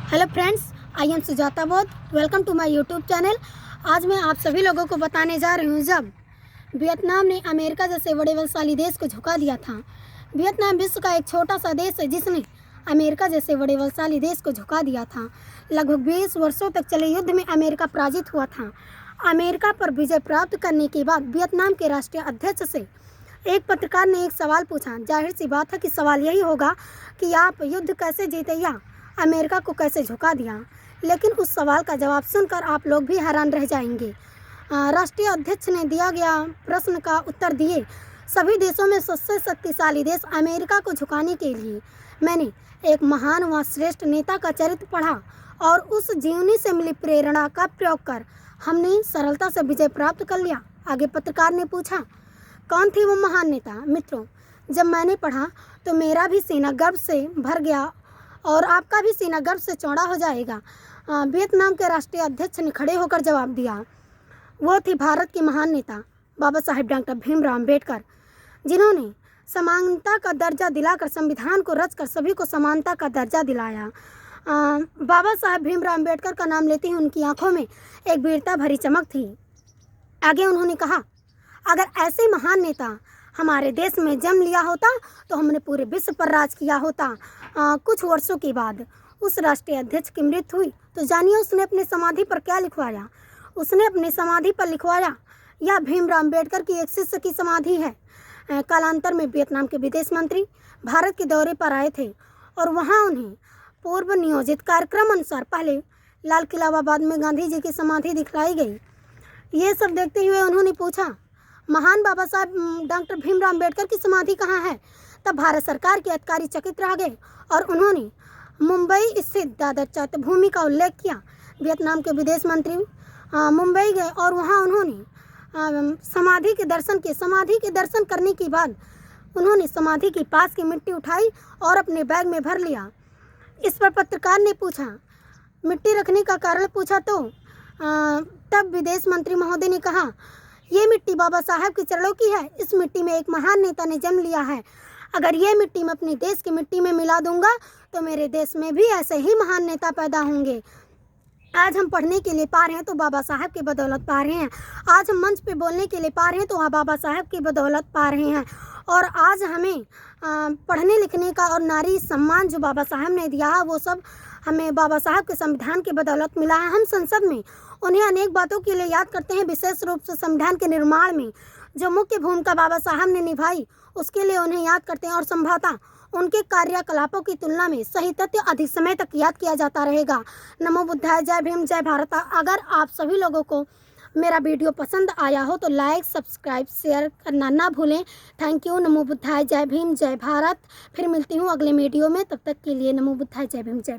Hello friends, I am Sujata Bodh. Welcome to my YouTube channel. आज मैं आप सभी लोगों को बताने जा रही हूँ जब वियतनाम ने अमेरिका जैसे बड़े बलशाली देश को झुका दिया था। वियतनाम विश्व का एक छोटा सा देश है जिसने अमेरिका जैसे बड़े बलशाली देश को झुका दिया था। लगभग 20 वर्षों तक चले युद्ध में अमेरिका पराजित हुआ था। अमेरिका पर विजय प्राप्त करने के बाद वियतनाम के राष्ट्रीय अध्यक्ष से एक पत्रकार ने एक सवाल पूछा। जाहिर सी बात है कि सवाल यही होगा कि आप युद्ध कैसे जीते या अमेरिका को कैसे झुका दिया। लेकिन उस सवाल का जवाब सुनकर आप लोग भी हैरान रह जाएंगे। राष्ट्रीय अध्यक्ष ने दिया गया प्रश्न का उत्तर दिए, सभी देशों में सबसे शक्तिशाली देश अमेरिका को झुकाने के लिए मैंने एक महान व श्रेष्ठ नेता का चरित्र पढ़ा और उस जीवनी से मिली प्रेरणा का प्रयोग कर हमने सरलता से विजय प्राप्त कर लिया। आगे पत्रकार ने पूछा, कौन थी वो महान नेता? मित्रों, जब मैंने पढ़ा तो मेरा भी सीना गर्व से भर गया और आपका भी सीना गर्व से चौड़ा हो जाएगा। वियतनाम के राष्ट्रीय अध्यक्ष ने खड़े होकर जवाब दिया। वो थी भारत के महान नेता बाबा साहेब डॉक्टर भीमराव अम्बेडकर, जिन्होंने समानता का दर्जा दिलाकर संविधान को रचकर सभी को समानता का दर्जा दिलाया। बाबा साहेब भीमराव अम्बेडकर का नाम लेते ही उनकी आंखों में एक वीरता भरी चमक थी। आगे उन्होंने कहा, अगर ऐसे महान नेता हमारे देश में जन्म लिया होता तो हमने पूरे विश्व पर राज किया होता। कुछ वर्षों के बाद उस राष्ट्रीय अध्यक्ष की मृत्यु हुई तो जानिए उसने अपनी समाधि पर क्या लिखवाया। उसने अपनी समाधि पर लिखवाया, यह भीमराव अम्बेडकर की एक शिष्य की समाधि है। कालांतर में वियतनाम के विदेश मंत्री भारत के दौरे पर आए थे और वहाँ उन्हें पूर्व नियोजित कार्यक्रम अनुसार पहले लाल किला व बाद में गांधी जी की समाधि दिखलाई गई। ये सब देखते हुए उन्होंने पूछा, महान बाबा साहब डॉक्टर भीमराव अम्बेडकर की समाधि कहाँ है? तब भारत सरकार के अधिकारी चकित रह गए और उन्होंने मुंबई स्थित दादर चैत्यभूमि का उल्लेख किया। वियतनाम के विदेश मंत्री मुंबई गए और वहाँ उन्होंने समाधि के दर्शन किए। समाधि के दर्शन करने के बाद उन्होंने समाधि के पास की मिट्टी उठाई और अपने बैग में भर लिया। इस पर पत्रकार ने पूछा, मिट्टी रखने का कारण पूछा तो तब विदेश मंत्री महोदय ने कहा, ये मिट्टी बाबा साहब के चरणों की है। इस मिट्टी में एक महान नेता ने जन्म लिया है। अगर ये मिट्टी मैं अपने देश की मिट्टी में मिला दूंगा तो मेरे देश में भी ऐसे ही महान नेता पैदा होंगे। आज हम पढ़ने के लिए पा रहे हैं तो बाबा साहब की बदौलत पा रहे हैं। आज हम मंच पे बोलने के लिए पा रहे हैं तो बाबा साहब की बदौलत पा रहे हैं। और आज हमें पढ़ने लिखने का और नारी सम्मान जो बाबा साहब ने दिया है वो सब हमें बाबा साहब के संविधान की बदौलत मिला है। हम संसद में उन्हें अनेक बातों के लिए याद करते हैं, विशेष रूप से संविधान के निर्माण में जो मुख्य भूमिका बाबा साहब ने निभाई उसके लिए उन्हें याद करते हैं और संभवतः उनके कार्यकलापों की तुलना में सही तथ्य अधिक समय तक याद किया जाता रहेगा। नमो बुद्धाय, जय भीम, जय भारत। अगर आप सभी लोगों को मेरा वीडियो पसंद आया हो तो लाइक, सब्सक्राइब, शेयर करना ना भूलें। Thank you. नमो बुद्धाय, जय भीम, जय भारत। फिर मिलती हूँ अगले वीडियो में, तब तक के लिए नमो बुद्धाय, जय भीम, जय भारत।